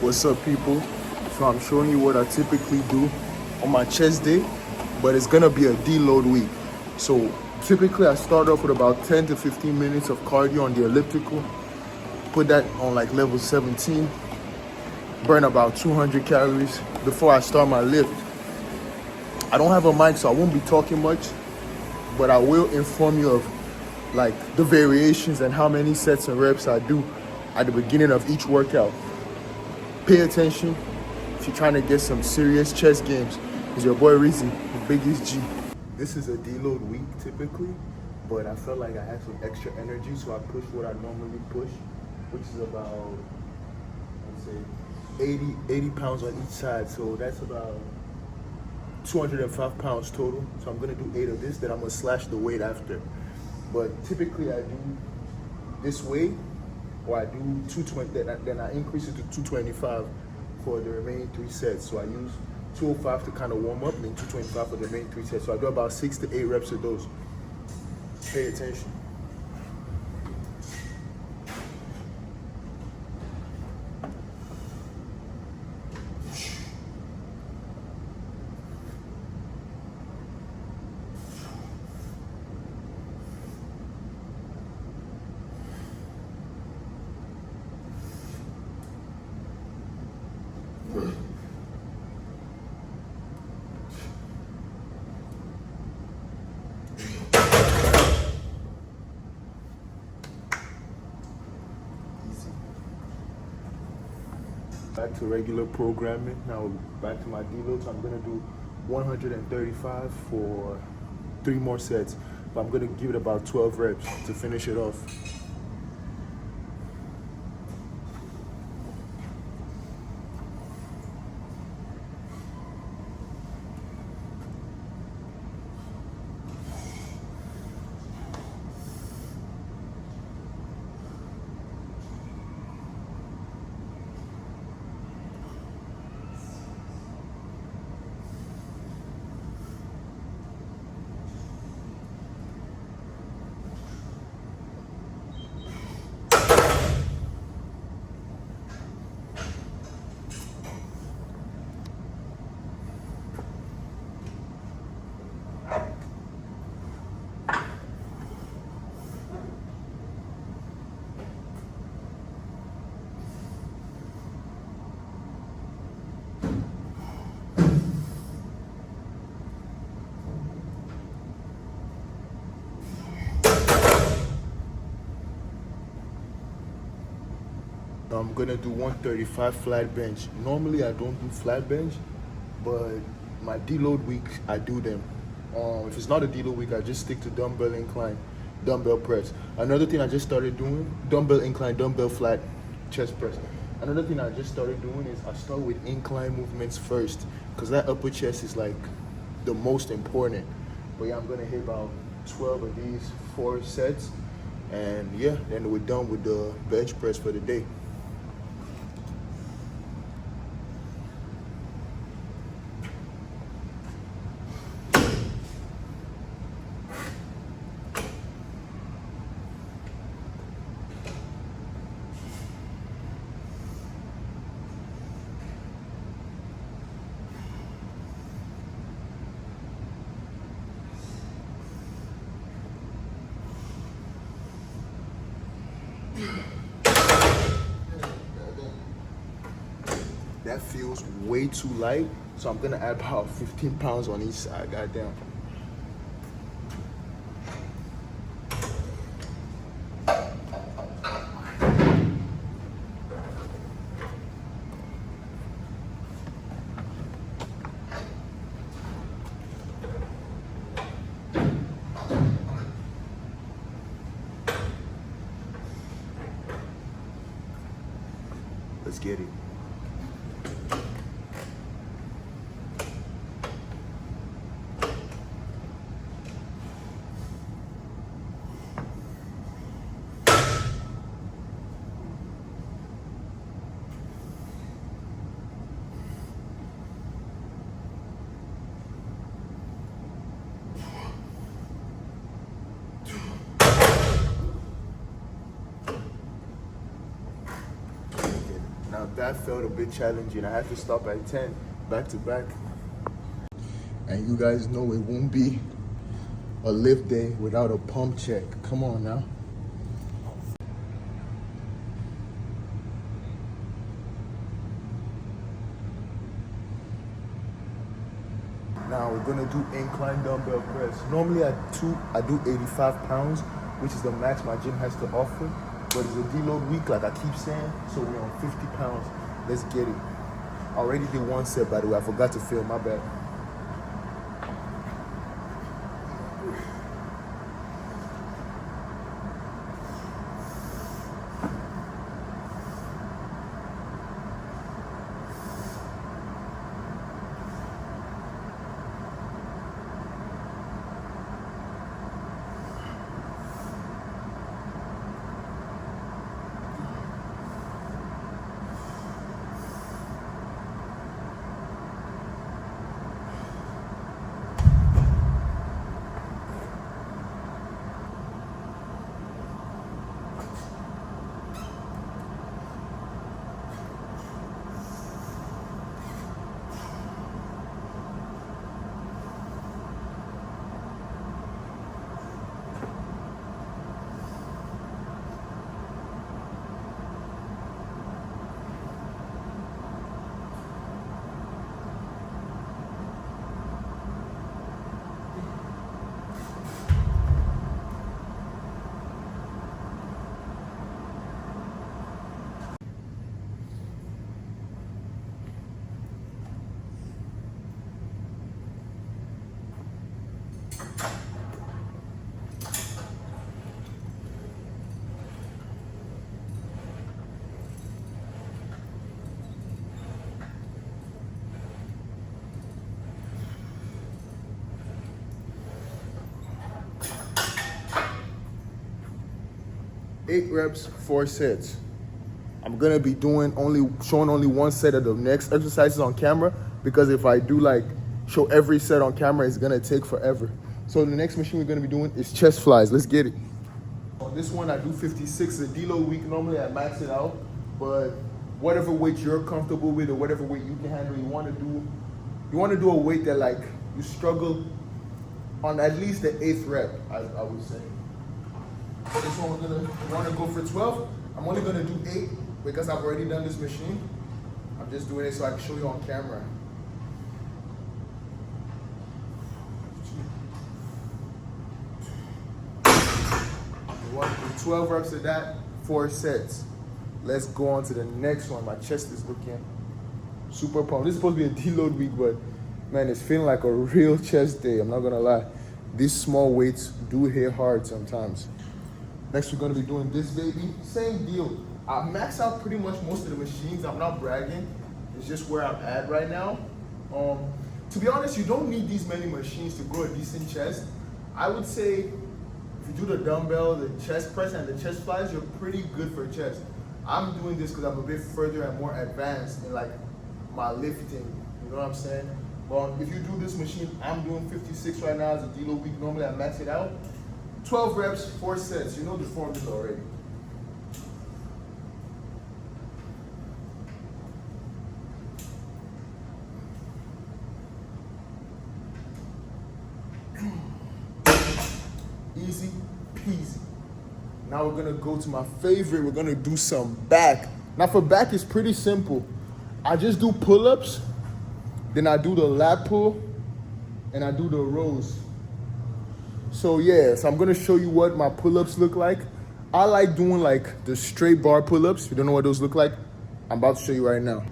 What's up, people? So I'm showing you what I typically do on my chest day, but it's gonna be a deload week. So typically I start off with about 10 to 15 minutes of cardio on the elliptical, put that on like level 17, burn about 200 calories before I start my lift. I don't have a mic, so I won't be talking much, but I will inform you of like the variations and how many sets and reps I do at the beginning of each workout. Pay attention if you're trying to get some serious chest games. It's your boy Reezy, the biggest G. This is a deload week typically, but I felt like I had some extra energy, so I pushed what I normally push, which is about, let's say, 80 pounds on each side. So that's about 205 pounds total. So I'm gonna do 8 of this, then I'm gonna slash the weight after. But typically I do this weight, or I do 220, then I increase it to 225 for the remaining 3 sets. So I use 205 to kind of warm up, and then 225 for the remaining 3 sets. So I do about 6 to 8 reps of those. Pay attention. Back to regular programming. Now back to my deload. So I'm gonna do 135 for 3 more sets, but I'm gonna give it about 12 reps to finish it off. I'm gonna do 135 flat bench. Normally I don't do flat bench, but my deload week I do them. If it's not a deload week, I just stick to dumbbell incline, dumbbell press. Another thing I just started doing, dumbbell incline, dumbbell flat, chest press. Another thing I just started doing is I start with incline movements first, because that upper chest is like the most important. But yeah, I'm gonna hit about 12 of these 4 sets, and yeah, then we're done with the bench press for the day. That feels way too light, so I'm gonna add about 15 pounds on each side. Goddamn. Let's get it. that felt a bit challenging. I had to stop at 10 back to back. And you guys know it won't be a lift day without a pump check. Come on now. Now we're gonna do incline dumbbell press. Normally I do 85 pounds, which is the max my gym has to offer. But it's a deload week, like I keep saying, so we're on 50 pounds. Let's get it. I already did one set, by the way. I forgot to film, my bad. Eight reps, 4 sets. I'm gonna be showing only one set of the next exercises on camera, because if I do show every set on camera, it's gonna take forever. So the next machine we're gonna be doing is chest flies. Let's get it. On this one, I do 56. It's a deload week. Normally I max it out, but whatever weight you're comfortable with or whatever weight you can handle, you wanna do a weight that you struggle on at least the 8th rep, I would say. For this one, we want to go for 12. I'm only gonna do 8 because I've already done this machine. I'm just doing it so I can show you on camera. We want to do 12 reps of that, 4 sets. Let's go on to the next one. My chest is looking super pumped. This is supposed to be a deload week, but man, it's feeling like a real chest day. I'm not gonna lie. These small weights do hit hard sometimes. Next, we're gonna be doing this baby. Same deal. I maxed out pretty much most of the machines. I'm not bragging. It's just where I'm at right now. To be honest, you don't need these many machines to grow a decent chest. I would say if you do the dumbbell, the chest press, and the chest flies, you're pretty good for chest. I'm doing this because I'm a bit further and more advanced in my lifting. You know what I'm saying? But if you do this machine, I'm doing 56 right now as a deload week. Normally I max it out. 12 reps, 4 sets. You know the formulas already. Easy peasy. Now we're gonna go to my favorite. We're gonna do some back. Now for back, it's pretty simple. I just do pull-ups, then I do the lat pull, and I do the rows. So yeah, so I'm gonna show you what my pull-ups look like. I like doing the straight bar pull-ups. If you don't know what those look like, I'm about to show you right now.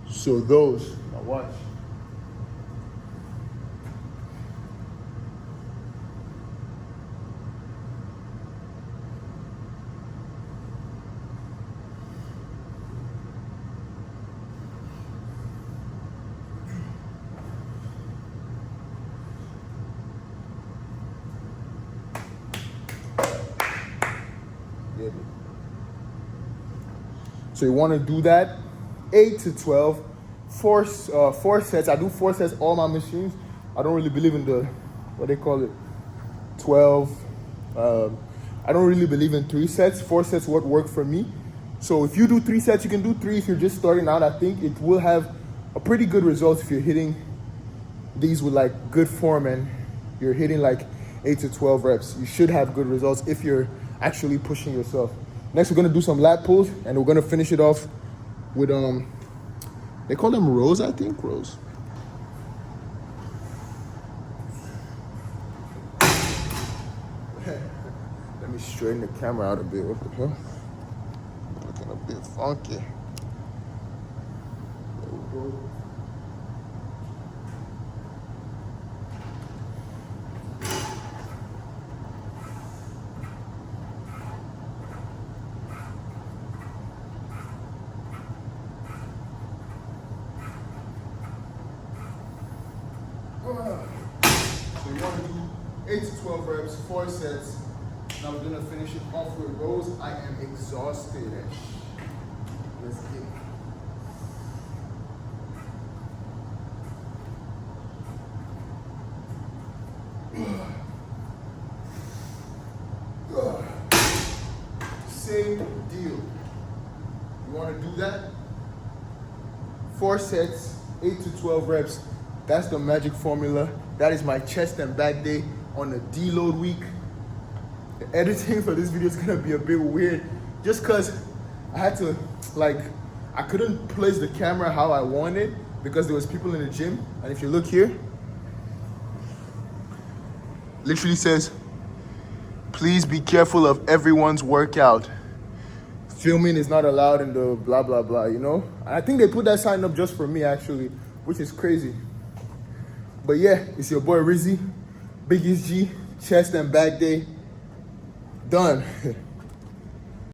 So those, now watch. So you want to do that 8 to 12, 4 sets. I do 4 sets all my machines. I don't really believe in the, what they call it, 12. I don't really believe in 3 sets. 4 sets would work for me. So if you do 3 sets, you can do 3 if you're just starting out. I think it will have a pretty good result if you're hitting these with like good form and you're hitting like 8 to 12 reps. You should have good results if you're actually pushing yourself. Next, we're gonna do some lat pulls and we're gonna finish it off with they call them rows, I think, rows. Let me straighten the camera out a bit. What the hell? Looking a bit funky. There we go. So you want to do 8 to 12 reps, 4 sets. Now we're gonna finish it off with rows. I am exhausted. Let's get it. Same deal. You want to do that? 4 sets, 8 to 12 reps. That's the magic formula. That is my chest and back day on a deload week. The editing for this video is gonna be a bit weird just cause I had to, like, I couldn't place the camera how I wanted because there was people in the gym. And if you look here, literally says, please be careful of everyone's workout. Filming is not allowed in the blah, blah, blah, you know? And I think they put that sign up just for me actually, which is crazy. But yeah, it's your boy Rizzy, Biggest G, chest and back day, done.